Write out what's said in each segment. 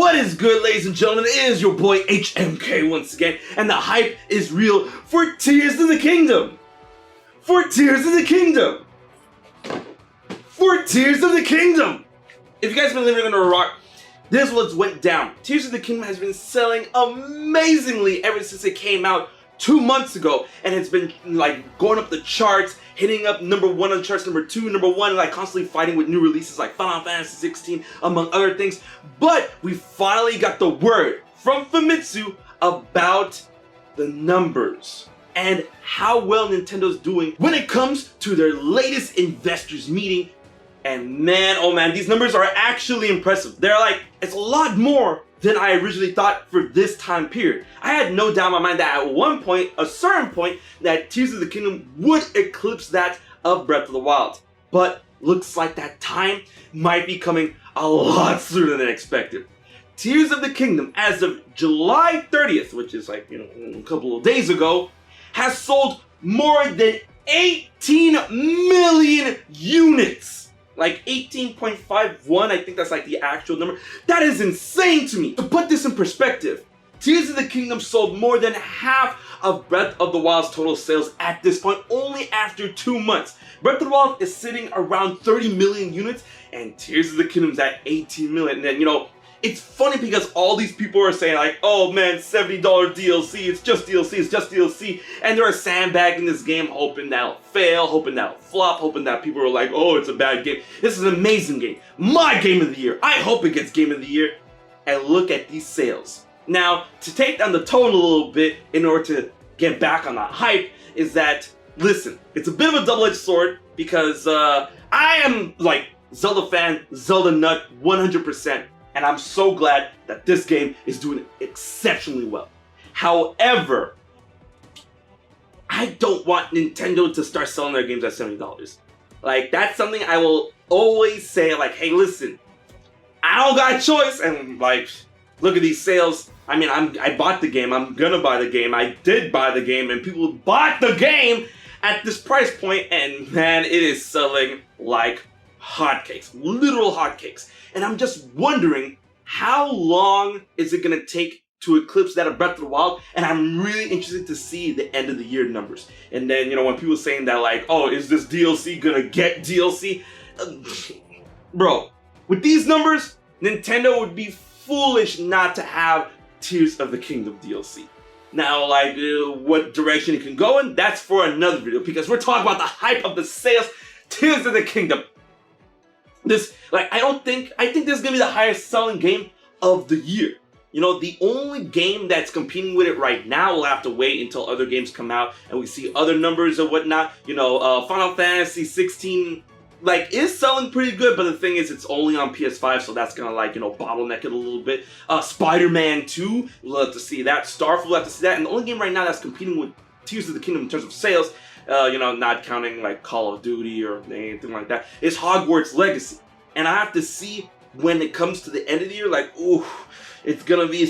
What is good, ladies and gentlemen? It is your boy HMK once again, and the hype is real for Tears of the Kingdom. For Tears of the Kingdom. For Tears of the Kingdom. If you guys have been living under a rock, this is what went down. Tears of the Kingdom has been selling amazingly ever since it came out 2 months ago, and it's been like going up the charts, hitting up number 1 on the charts, number 2, number 1, like constantly fighting with new releases like Final Fantasy 16, among other things. But we finally got the word from Famitsu about the numbers and how well Nintendo's doing when it comes to their latest investors meeting. And man, oh man, these numbers are actually impressive. They're like, it's a lot more than I originally thought for this time period. I had no doubt in my mind that at one point, a certain point, that Tears of the Kingdom would eclipse that of Breath of the Wild. But looks like that time might be coming a lot sooner than expected. Tears of the Kingdom, as of July 30th, which is like, a couple of days ago, has sold more than 18 million units. Like 18.51, I think that's like the actual number. That is insane to me. To put this in perspective, Tears of the Kingdom sold more than half of Breath of the Wild's total sales at this point, only after 2 months. Breath of the Wild is sitting around 30 million units, and Tears of the Kingdom's at 18 million. And then, it's funny because all these people are saying like, oh man, $70 DLC, it's just DLC, it's just DLC. And they're sandbagging this game, hoping that'll fail, hoping that'll flop, hoping that people are like, oh, it's a bad game. This is an amazing game. My game of the year. I hope it gets game of the year. And look at these sales. Now, to take down the tone a little bit in order to get back on that hype is that, listen, it's a bit of a double-edged sword because I am like Zelda fan, Zelda nut, 100%. And I'm so glad that this game is doing exceptionally well. However, I don't want Nintendo to start selling their games at $70. Like, that's something I will always say, like, hey, listen, I don't got a choice. And like, look at these sales. I mean, I bought the game. I'm gonna buy the game. I did buy the game, and people bought the game at this price point, and man, it is selling like hotcakes, literal hotcakes. And I'm just wondering, how long is it going to take to eclipse that of Breath of the Wild? And I'm really interested to see the end of the year numbers. And then, when people saying that like, oh, is this DLC going to get DLC? Bro, with these numbers, Nintendo would be foolish not to have Tears of the Kingdom DLC. Now, like, what direction it can go in, that's for another video, because we're talking about the hype of the sales. Tears of the Kingdom. I think this is gonna be the highest selling game of the year. The only game that's competing with it right now will have to wait until other games come out and we see other numbers or whatnot. Final Fantasy 16, is selling pretty good, but the thing is, it's only on PS5, so that's gonna, bottleneck it a little bit. Spider-Man 2, we'll have to see that. Starfield, we'll have to see that. And the only game right now that's competing with Tears of the Kingdom in terms of sales, not counting like Call of Duty or anything like that, is Hogwarts Legacy. And I have to see when it comes to the end of the year, it's gonna be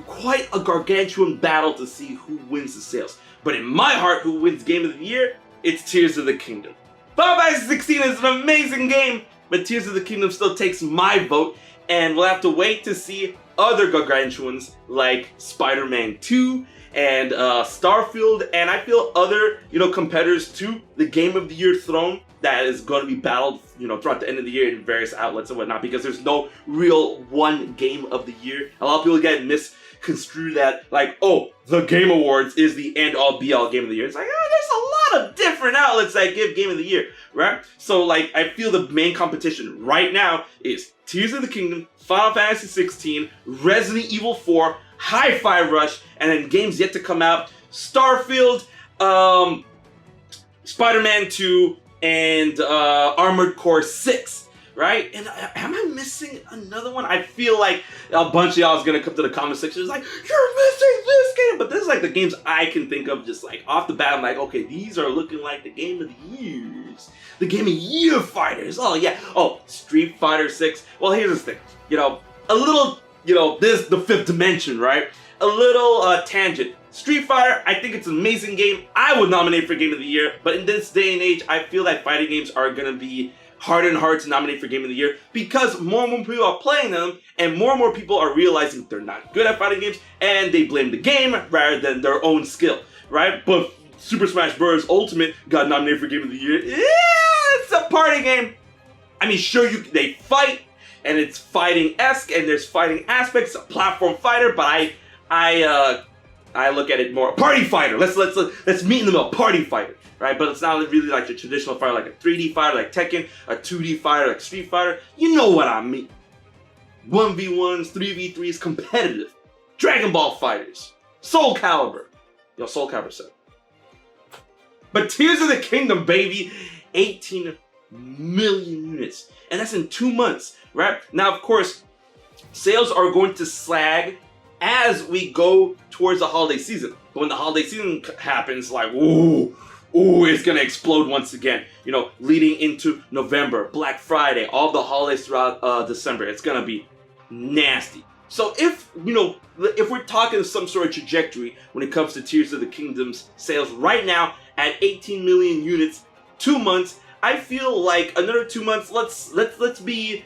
quite a gargantuan battle to see who wins the sales. But in my heart, who wins Game of the Year, it's Tears of the Kingdom. Final Fantasy 16 is an amazing game, but Tears of the Kingdom still takes my vote, and we'll have to wait to see other gargantuans like Spider-Man 2 and Starfield, and I feel other, competitors to the Game of the Year throne that is going to be battled, throughout the end of the year in various outlets and whatnot, because there's no real one Game of the Year. A lot of people get misconstrued that, like, oh, the Game Awards is the end-all be-all Game of the Year. It's like, there's a lot of different outlets that give Game of the Year, right? So, I feel the main competition right now is Tears of the Kingdom, Final Fantasy 16, Resident Evil 4, Hi-Fi Rush, and then games yet to come out, Starfield, Spider-Man 2, and Armored Core 6, right? And am I missing another one? I feel like a bunch of y'all is going to come to the comment section. It's like, you're missing this game. But this is the games I can think of just off the bat. I'm like, okay, these are looking like the Game of the Years. The Game of Year fighters. Oh, yeah. Oh, Street Fighter 6. Well, here's the thing. A little, this, the fifth dimension, right? A little tangent. Street Fighter, I think it's an amazing game. I would nominate for Game of the Year, but in this day and age, I feel that fighting games are going to be harder and harder to nominate for Game of the Year because more and more people are playing them and more people are realizing they're not good at fighting games and they blame the game rather than their own skill, right? But Super Smash Bros. Ultimate got nominated for Game of the Year. Yeah, it's a party game. I mean, sure, they fight and it's fighting-esque and there's fighting aspects, a platform fighter, but I look at it more party fighter. Let's meet in the middle, party fighter, right? But it's not really like a traditional fighter, like a 3D fighter, like Tekken, a 2D fighter, like Street Fighter. You know what I mean? 1v1s, 3v3s, competitive. Dragon Ball fighters, Soul Calibur. Yo, Soul Calibur said. But Tears of the Kingdom, baby, 18 million units, and that's in 2 months, right? Now, of course, sales are going to slag as we go towards the holiday season. But when the holiday season happens, like, ooh, it's gonna explode once again. You know, leading into November, Black Friday, all the holidays throughout December, it's gonna be nasty. So if we're talking some sort of trajectory when it comes to Tears of the Kingdom's sales right now at 18 million units, 2 months, I feel like another 2 months. Let's be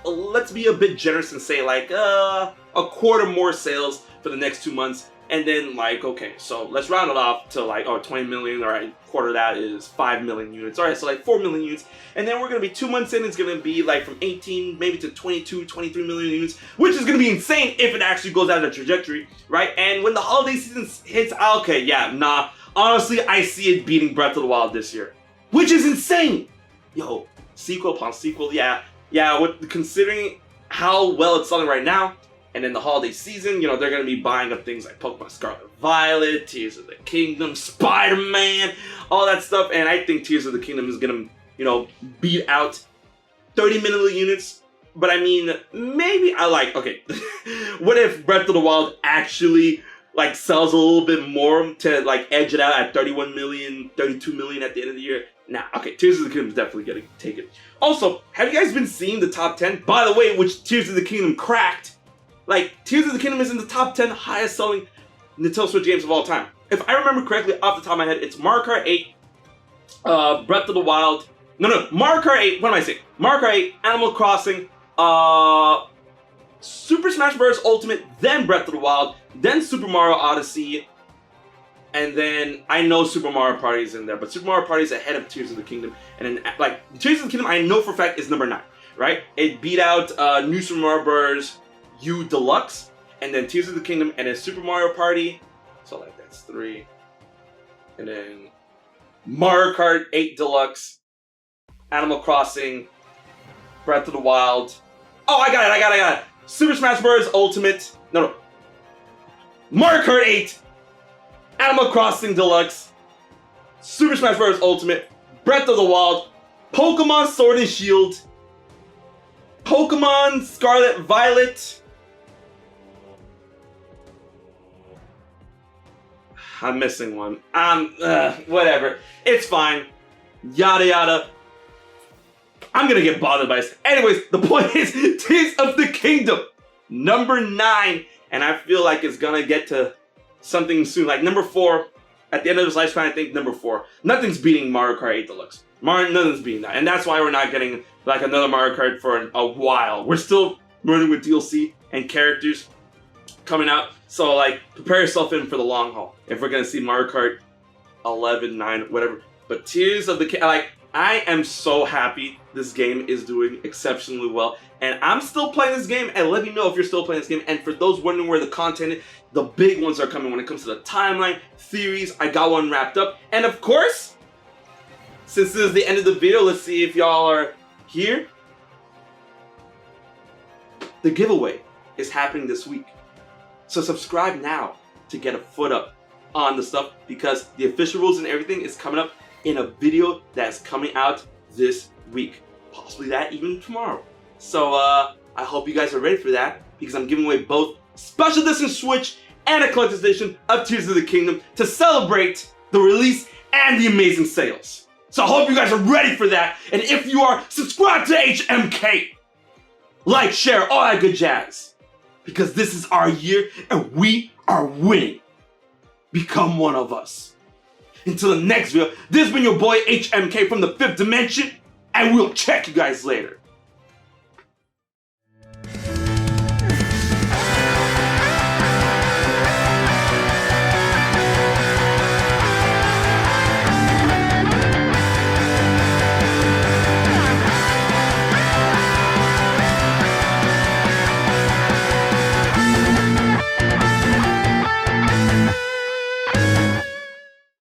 let's be a bit generous and say like a quarter more sales for the next 2 months, and then like okay, so let's round it off to like 20 million. All right, quarter of that is 5 million units. All right, so like 4 million units, and then we're gonna be 2 months in. It's gonna be like from 18 maybe to 22, 23 million units, which is gonna be insane if it actually goes out of the trajectory, right? And when the holiday season hits, okay, yeah, nah. Honestly, I see it beating Breath of the Wild this year, which is insane. Yo, sequel upon sequel, yeah. Considering how well it's selling right now, and in the holiday season, they're going to be buying up things like Pokemon Scarlet Violet, Tears of the Kingdom, Spider-Man, all that stuff, and I think Tears of the Kingdom is going to, beat out 30 million units, but I mean, maybe okay, what if Breath of the Wild actually sells a little bit more to edge it out at 31 million, 32 million at the end of the year? Nah, okay, Tears of the Kingdom is definitely going to take it. Also, have you guys been seeing the top 10? By the way, which Tears of the Kingdom cracked. Tears of the Kingdom is in the top 10 highest selling Nintendo Switch games of all time. If I remember correctly off the top of my head, it's Mario Kart 8, Breath of the Wild. No, Mario Kart 8, what am I saying? Mario Kart 8, Animal Crossing, Super Smash Bros. Ultimate, then Breath of the Wild, then Super Mario Odyssey, and then I know Super Mario Party is in there, but Super Mario Party is ahead of Tears of the Kingdom. And then, Tears of the Kingdom, I know for a fact is number 9, right? It beat out New Super Mario Bros. U Deluxe, and then Tears of the Kingdom, and then Super Mario Party. So, that's 3. And then Mario Kart 8 Deluxe, Animal Crossing, Breath of the Wild. Oh, I got it. Super Smash Bros. Ultimate. No. Mario Kart 8, Animal Crossing Deluxe, Super Smash Bros. Ultimate, Breath of the Wild, Pokemon Sword and Shield, Pokemon Scarlet Violet. I'm missing one. Whatever. It's fine. Yada yada. I'm gonna get bothered by this. Anyways, the point is, Tears of the Kingdom, number 9, and I feel like it's gonna get to something soon, like number 4. At the end of this lifespan, I think number 4. Nothing's beating Mario Kart 8 Deluxe. Nothing's beating that, and that's why we're not getting another Mario Kart for a while. We're still running with DLC and characters coming out, so prepare yourself in for the long haul. If we're gonna see Mario Kart 11, 9, whatever. But Tears of the Kingdom, I am so happy this game is doing exceptionally well. And I'm still playing this game, and let me know if you're still playing this game. And for those wondering where the content is, the big ones are coming when it comes to the timeline, theories. I got one wrapped up. And of course, since this is the end of the video, let's see if y'all are here. The giveaway is happening this week. So subscribe now to get a foot up on the stuff, because the official rules and everything is coming up in a video that's coming out this week. Possibly that even tomorrow. So I hope you guys are ready for that, because I'm giving away both Special Edition Switch and a Collector's Edition of Tears of the Kingdom to celebrate the release and the amazing sales. So I hope you guys are ready for that, and if you are, subscribe to HMK. Like, share, all that good jazz. Because this is our year, and we are winning. Become one of us. Until the next video, this has been your boy HMK from the 5th Dimension, and we'll check you guys later.